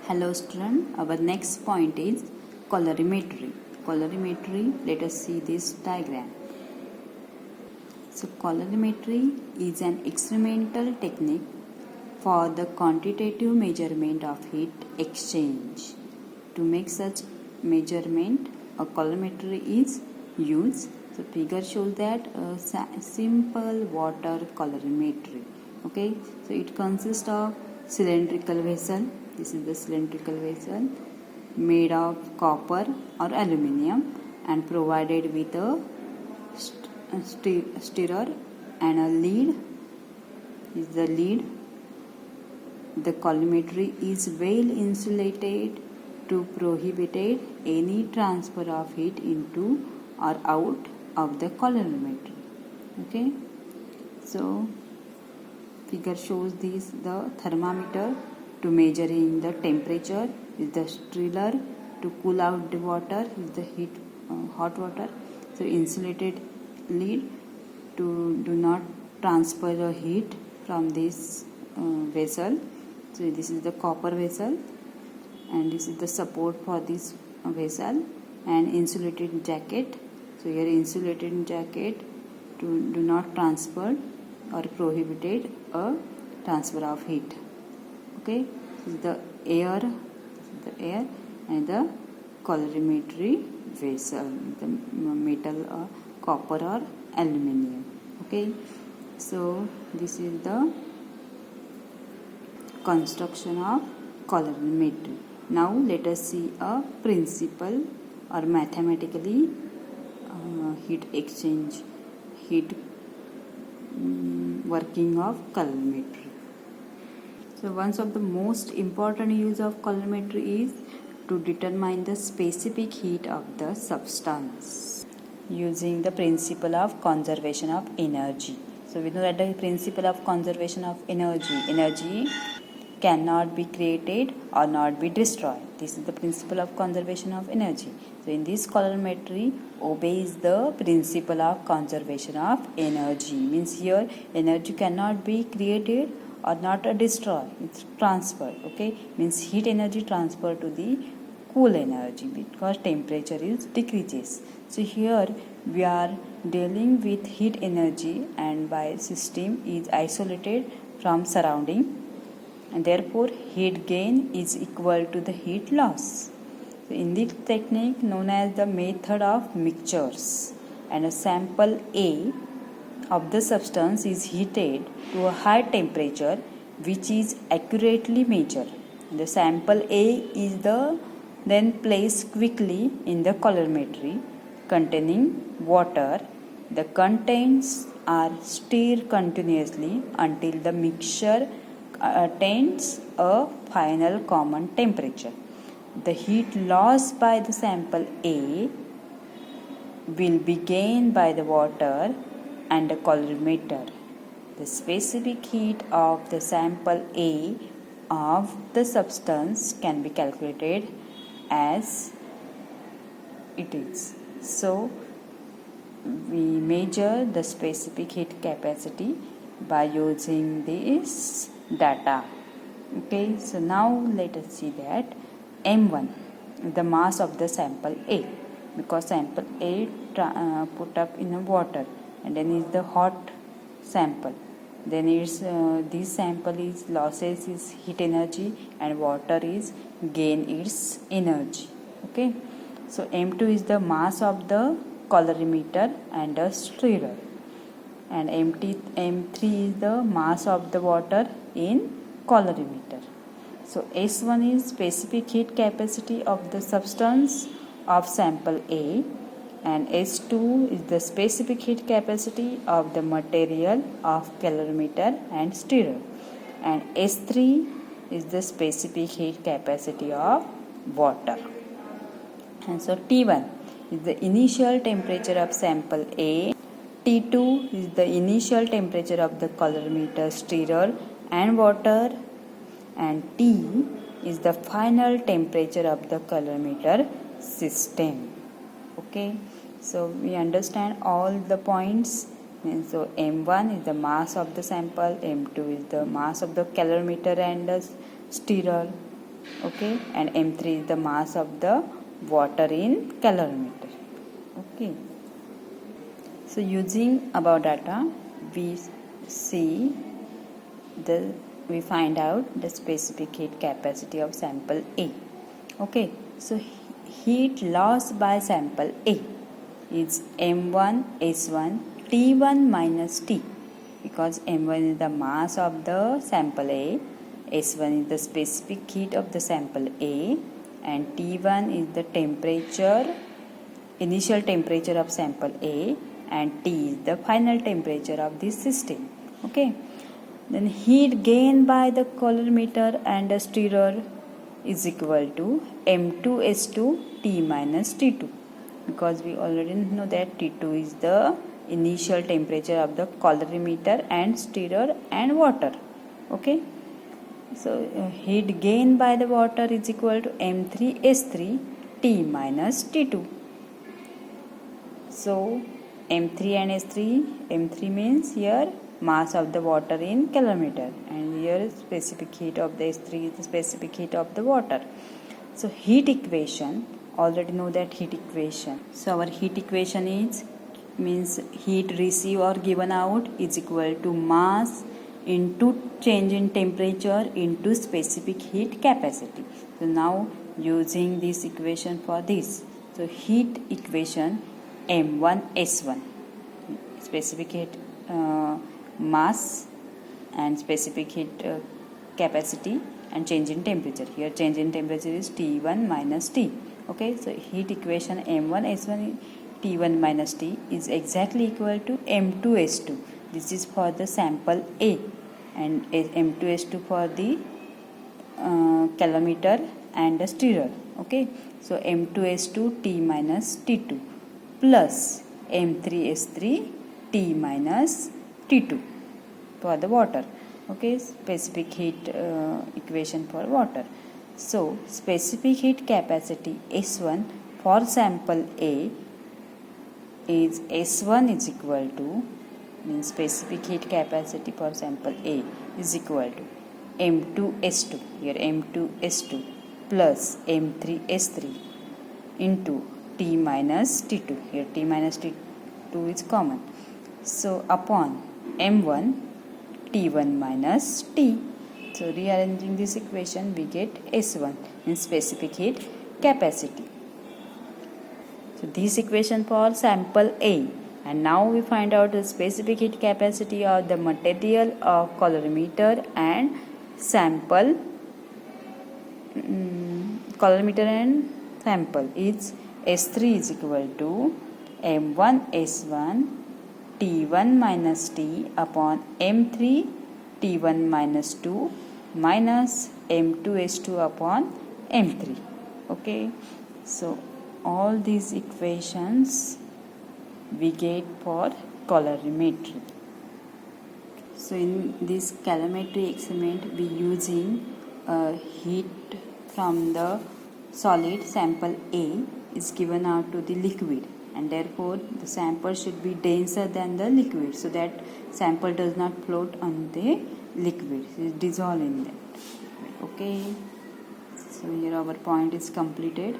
Hello student, our next point is colorimetry. Colorimetry, let us see this diagram. So colorimetry is an experimental technique for the quantitative measurement of heat exchange. To make such measurement, a colorimetry is used. So figure shows that a simple water colorimetry. Okay, so it consists of cylindrical vessel. This is the cylindrical vessel made of copper or aluminium and provided with a stirrer and a lead. Is the lead. The colorimetry is well insulated to prohibit any transfer of heat into or out of the colorimetry. Okay, so figure shows this the thermometer to measuring the temperature, is the stirrer to cool out the water, is the hot water. So insulated lead to do not transfer the heat from this vessel. So this is the copper vessel and this is the support for this vessel, and insulated jacket. So here insulated jacket to do not transfer or prohibited a transfer of heat. Okay, this is the air and the colorimetry vessel, the metal or copper or aluminium. Okay, so this is the construction of colorimetry. Now let us see a principle or mathematically heat exchange, working of colorimetry. So one of the most important use of colorimetry is to determine the specific heat of the substance using the principle of conservation of energy. So we know that the principle of conservation of energy cannot be created or not be destroyed. This is the principle of conservation of energy. So in this colorimetry obeys the principle of conservation of energy. Means here energy cannot be created or not destroyed. It's transferred. Okay, means heat energy transferred to the cool energy because temperature is decreases. So here we are dealing with heat energy and by system is isolated from surrounding, and therefore heat gain is equal to the heat loss. So in this technique known as the method of mixtures, and a sample A of the substance is heated to a high temperature which is accurately measured. The sample A is then placed quickly in the colorimetry containing water. The contents are stirred continuously until the mixture attains a final common temperature. The heat lost by the sample A will be gained by the water and the colorimeter. The specific heat of the sample A of the substance can be calculated as it is. So we measure the specific heat capacity by using this data. Okay, so now let us see that M1 is the mass of the sample A, because sample A put up in a water, and then is the hot sample. Then is this sample is losses is heat energy and water is gain its energy. Okay, so M2 is the mass of the colorimeter and the stirrer, and M3 is the mass of the water in colorimeter. So S1 is specific heat capacity of the substance of sample A, and S2 is the specific heat capacity of the material of calorimeter and stirrer, and S3 is the specific heat capacity of water. And so T1 is the initial temperature of sample A, T2 is the initial temperature of the colorimeter, stirrer and water, and T is the final temperature of the colorimeter system. Okay, so we understand all the points. And so M1 is the mass of the sample, M2 is the mass of the calorimeter and the stirrer, Okay, and M3 is the mass of the water in calorimeter. Okay, so using above data, we we find out the specific heat capacity of sample A. Okay, so heat lost by sample A is M1 S1 T1 minus T, because M1 is the mass of the sample A, S1 is the specific heat of the sample A, and T1 is the temperature, initial temperature of sample A, and T is the final temperature of this system. Okay, then heat gained by the colorimeter and the stirrer is equal to M2S2 T minus T2, because we already know that T2 is the initial temperature of the colorimeter and stirrer and water. Okay, so heat gained by the water is equal to M3S3 T minus T2. So M3 and S3, M3 means here mass of the water in calorimeter, and here specific heat of the S3 is the specific heat of the water. So heat equation, already know that heat equation. So our heat equation is means heat received or given out is equal to mass into change in temperature into specific heat capacity. So now using this equation for this, so heat equation M1S1, specific heat mass and specific heat capacity and change in temperature. Here change in temperature is T1 minus T. Okay, so heat equation M1S1 T1 minus T is exactly equal to M2S2. This is for the sample A, and M2S2 for the calorimeter and the stirrer. Okay, so M2S2 T minus T2 plus M3S3 T minus T2 for the water. Okay, specific heat equation for water. So specific heat capacity S1 for sample A is S1 is equal to, means specific heat capacity for sample A is equal to M2S2, here M2S2 plus M3S3 into T minus T2, here T minus T2 is common. So upon M1 T1 minus T. So rearranging this equation we get S1 in specific heat capacity. So this equation for sample A, and now we find out the specific heat capacity of the material of colorimeter and sample colorimeter and sample is S3 is equal to M1 S1 T1 minus T upon M3 T1 minus 2 minus M2S2 upon M3. Okay, so all these equations we get for colorimetry. So in this calorimetry experiment we using heat from the solid sample A is given out to the liquid, and therefore the sample should be denser than the liquid, so that sample does not float on the liquid, it is dissolved in that. Okay, so here our point is completed.